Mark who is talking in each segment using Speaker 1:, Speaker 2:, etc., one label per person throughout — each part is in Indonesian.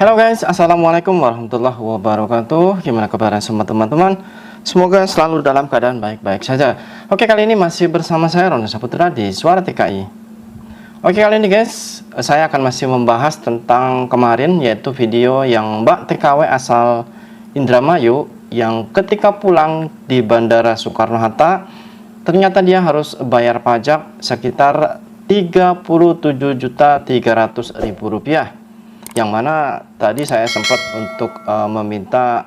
Speaker 1: Halo guys, assalamualaikum warahmatullahi wabarakatuh. Gimana kabar semua teman-teman? Semoga selalu dalam keadaan baik-baik saja. Oke, kali ini masih bersama saya Ronda Saputra di Suara TKI. Oke, kali ini guys, saya akan masih membahas tentang kemarin, yaitu video yang Mbak TKW asal Indramayu yang ketika pulang di Bandara Soekarno-Hatta ternyata dia harus bayar pajak sekitar Rp37.300.000, yang mana tadi saya sempat untuk meminta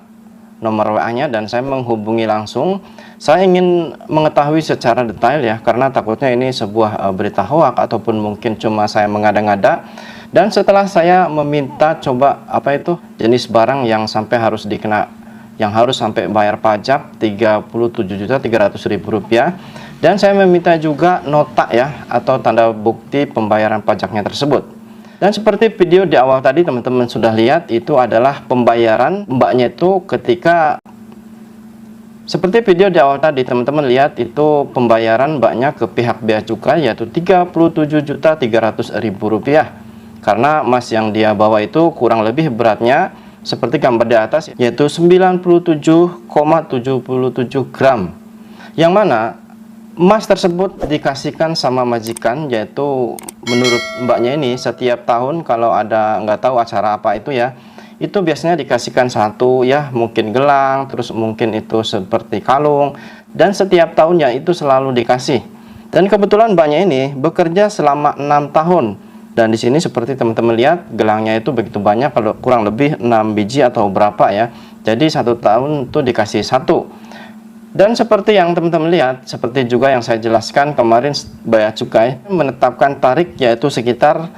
Speaker 1: nomor WA-nya dan saya menghubungi langsung. Saya ingin mengetahui secara detail ya, karena takutnya ini sebuah berita hoak ataupun mungkin cuma saya mengada-ngada. Dan setelah saya meminta coba apa itu jenis barang yang sampai harus dikena, yang harus sampai bayar pajak Rp37.300.000, dan saya meminta juga nota ya atau tanda bukti pembayaran pajaknya tersebut. Dan seperti video di awal tadi teman-teman sudah lihat, itu adalah pembayaran mbaknya itu ketika, seperti video di awal tadi teman-teman lihat, itu pembayaran mbaknya ke pihak bea cukai yaitu Rp37.300.000, karena emas yang dia bawa itu kurang lebih beratnya seperti gambar di atas, yaitu 97,77 gram, yang mana emas tersebut dikasihkan sama majikan, yaitu menurut mbaknya ini setiap tahun kalau ada nggak tahu acara apa itu ya, itu biasanya dikasihkan satu ya, mungkin gelang, terus mungkin itu seperti kalung, dan setiap tahunnya itu selalu dikasih. Dan kebetulan mbaknya ini bekerja selama 6 tahun, dan di sini seperti teman-teman lihat gelangnya itu begitu banyak, kalau kurang lebih 6 biji atau berapa ya, jadi 1 tahun itu dikasih satu. Dan seperti yang teman-teman lihat, seperti juga yang saya jelaskan kemarin, bea cukai menetapkan tarif yaitu sekitar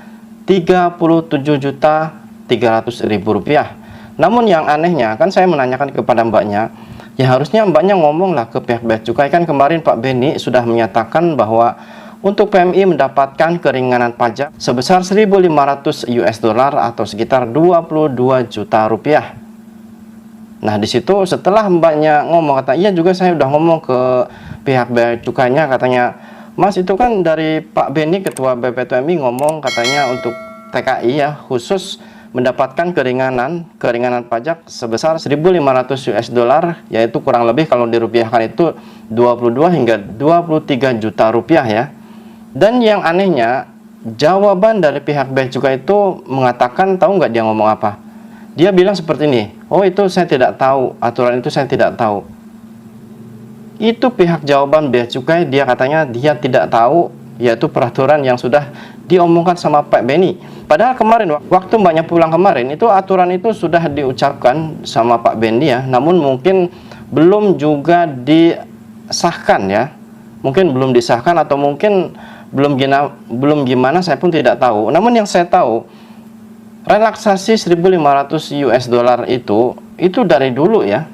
Speaker 1: Rp37.300.000. Namun yang anehnya, kan saya menanyakan kepada mbaknya, ya harusnya mbaknya ngomonglah ke pihak bea cukai. Kan kemarin Pak Beni sudah menyatakan bahwa untuk PMI mendapatkan keringanan pajak sebesar 1.500 US dollar atau sekitar Rp22 juta. Nah, di situ setelah mbaknya ngomong, kata iya juga saya udah ngomong ke pihak bea cukainya, katanya Mas itu kan dari Pak Beni ketua BPTMI ngomong katanya untuk TKI ya khusus mendapatkan keringanan pajak sebesar 1.500 US dollar, yaitu kurang lebih kalau dirupiahkan itu 22 hingga 23 juta rupiah ya. Dan yang anehnya, jawaban dari pihak bea cukai itu mengatakan, tahu nggak dia ngomong apa? Dia bilang seperti ini, oh itu saya tidak tahu, aturan itu saya tidak tahu. Itu pihak jawaban bea cukai, dia katanya dia tidak tahu, yaitu peraturan yang sudah diomongkan sama Pak Beni. Padahal kemarin waktu mbaknya pulang kemarin, itu aturan itu sudah diucapkan sama Pak Beni ya, namun mungkin belum juga disahkan ya. Mungkin belum disahkan atau mungkin belum gimana, saya pun tidak tahu. Namun yang saya tahu, relaksasi 1.500 US dollar itu dari dulu ya,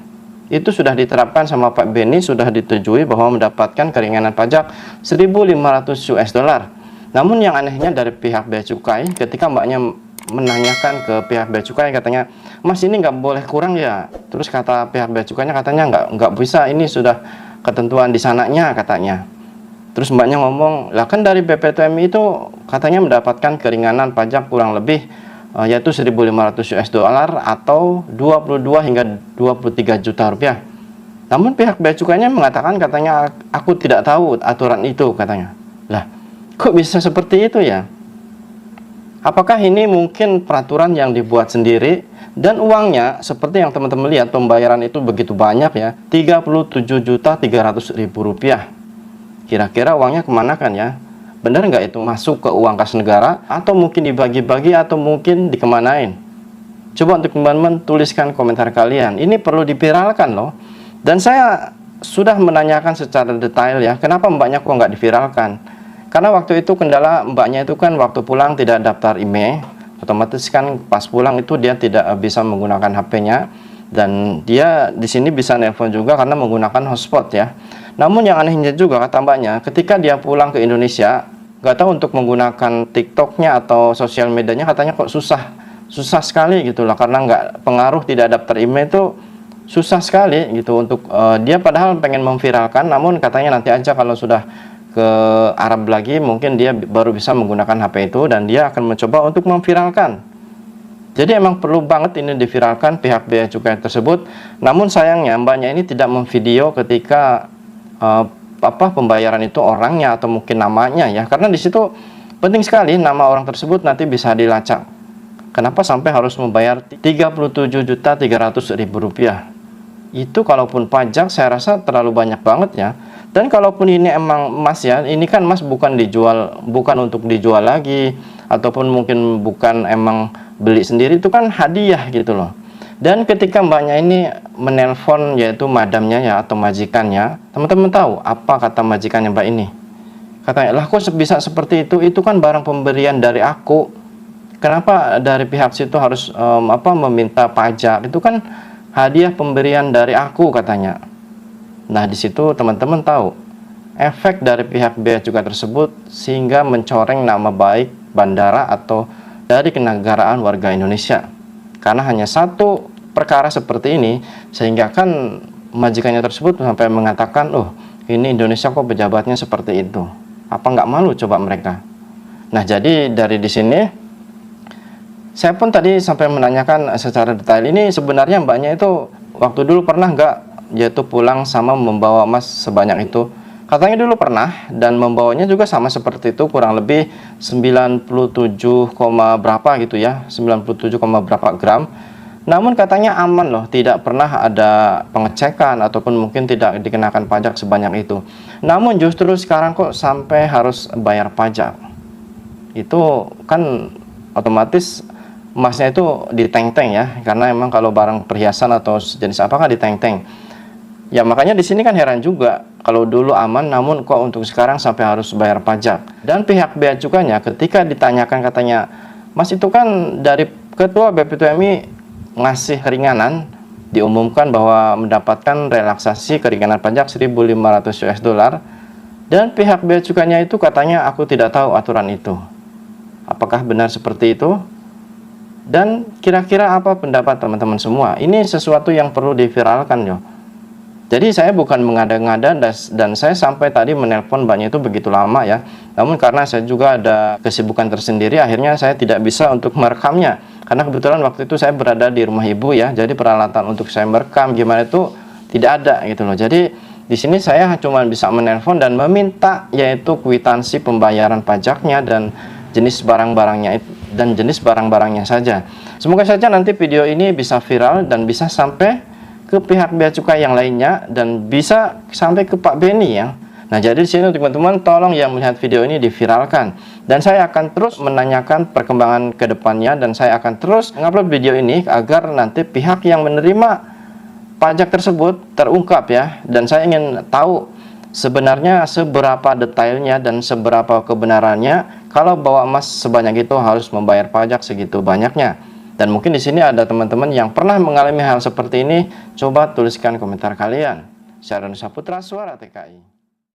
Speaker 1: itu sudah diterapkan sama Pak Beni, sudah disetujui bahwa mendapatkan keringanan pajak 1.500 US dollar. Namun yang anehnya dari pihak bea cukai, ketika mbaknya menanyakan ke pihak bea cukai, katanya Mas ini nggak boleh kurang ya. Terus kata pihak bea cukainya, katanya nggak bisa, ini sudah ketentuan di sananya katanya. Terus mbaknya ngomong, lah kan dari BPTMI itu katanya mendapatkan keringanan pajak kurang lebih yaitu 1.500 US dollar atau 22 hingga 23 juta rupiah. Namun pihak bea cukainya mengatakan, katanya aku tidak tahu aturan itu katanya. Lah, kok bisa seperti itu ya? Apakah ini mungkin peraturan yang dibuat sendiri dan uangnya seperti yang teman-teman lihat, pembayaran itu begitu banyak ya, Rp37.300.000. Kira-kira uangnya kemana kan ya? Benar nggak itu masuk ke uang kas negara, atau mungkin dibagi-bagi, atau mungkin dikemanain? Coba untuk teman-teman tuliskan komentar kalian. Ini perlu diviralkan loh. Dan saya sudah menanyakan secara detail ya, kenapa mbaknya kok nggak diviralkan? Karena waktu itu kendala mbaknya itu kan waktu pulang tidak daftar IMEI, otomatis kan pas pulang itu dia tidak bisa menggunakan HP-nya, dan dia di sini bisa nelpon juga karena menggunakan hotspot ya. Namun yang anehnya juga kata mbaknya, ketika dia pulang ke Indonesia, nggak tahu untuk menggunakan TikToknya atau sosial medianya, katanya kok susah sekali gitu lah, karena nggak pengaruh tidak daftar email itu susah sekali gitu untuk dia padahal pengen memviralkan, namun katanya nanti aja kalau sudah ke Arab lagi mungkin dia baru bisa menggunakan HP itu, dan dia akan mencoba untuk memviralkan. Jadi emang perlu banget ini diviralkan pihak bea cukai tersebut. Namun sayangnya mbaknya ini tidak memvideo ketika pembayaran itu orangnya atau mungkin namanya ya. Karena di situ penting sekali nama orang tersebut nanti bisa dilacak. Kenapa sampai harus membayar Rp37.300.000? Itu kalaupun pajak saya rasa terlalu banyak banget ya. Dan kalaupun ini emang emas ya, ini kan emas bukan dijual, bukan untuk dijual lagi, ataupun mungkin bukan emang beli sendiri, itu kan hadiah gitu loh. Dan ketika mbaknya ini menelpon yaitu madamnya ya atau majikannya, teman-teman tahu apa kata majikannya mbak ini? Katanya, lah kok bisa seperti itu? Itu kan barang pemberian dari aku. Kenapa dari pihak situ harus meminta pajak? Itu kan hadiah pemberian dari aku katanya. Nah, di situ teman-teman tahu efek dari pihak bea cukai tersebut sehingga mencoreng nama baik bandara atau dari kenegaraan warga Indonesia. Karena hanya satu perkara seperti ini sehingga kan majikannya tersebut sampai mengatakan, "Oh, ini Indonesia kok pejabatnya seperti itu." Apa nggak malu coba mereka? Nah, jadi dari di sini saya pun tadi sampai menanyakan secara detail, ini sebenarnya mbaknya itu waktu dulu pernah nggak yaitu pulang sama membawa emas sebanyak itu? Katanya dulu pernah dan membawanya juga sama seperti itu, kurang lebih 97, berapa gitu ya, 97, berapa gram. Namun katanya aman loh, tidak pernah ada pengecekan ataupun mungkin tidak dikenakan pajak sebanyak itu. Namun justru sekarang kok sampai harus bayar pajak. Itu kan otomatis emasnya itu diteng-teng ya, karena emang kalau barang perhiasan atau jenis apa kan diteng-teng. Ya makanya di sini kan heran juga, kalau dulu aman namun kok untuk sekarang sampai harus bayar pajak. Dan pihak bea cukainya ketika ditanyakan katanya, "Mas, itu kan dari ketua BPTMI ngasih keringanan, diumumkan bahwa mendapatkan relaksasi keringanan pajak 1.500 US dollar." Dan pihak bea cukainya itu katanya, "Aku tidak tahu aturan itu." Apakah benar seperti itu? Dan kira-kira apa pendapat teman-teman semua? Ini sesuatu yang perlu diviralkan yo. Jadi saya bukan mengada-ngada dan saya sampai tadi menelpon mbaknya itu begitu lama ya. Namun karena saya juga ada kesibukan tersendiri, akhirnya saya tidak bisa untuk merekamnya. Karena kebetulan waktu itu saya berada di rumah ibu ya. Jadi peralatan untuk saya merekam gimana itu tidak ada gitu loh. Jadi di sini saya cuma bisa menelpon dan meminta yaitu kwitansi pembayaran pajaknya dan jenis barang-barangnya saja. Semoga saja nanti video ini bisa viral dan bisa sampai ke pihak bea cukai yang lainnya dan bisa sampai ke Pak Beni ya. Nah, jadi di sini teman-teman tolong yang melihat video ini diviralkan dan saya akan terus menanyakan perkembangan ke depannya dan saya akan terus mengupload video ini agar nanti pihak yang menerima pajak tersebut terungkap ya. Dan saya ingin tahu sebenarnya seberapa detailnya dan seberapa kebenarannya kalau bawa emas sebanyak itu harus membayar pajak segitu banyaknya. Dan mungkin di sini ada teman-teman yang pernah mengalami hal seperti ini, coba tuliskan komentar kalian. Saya Roni Saputra, Suara TKI.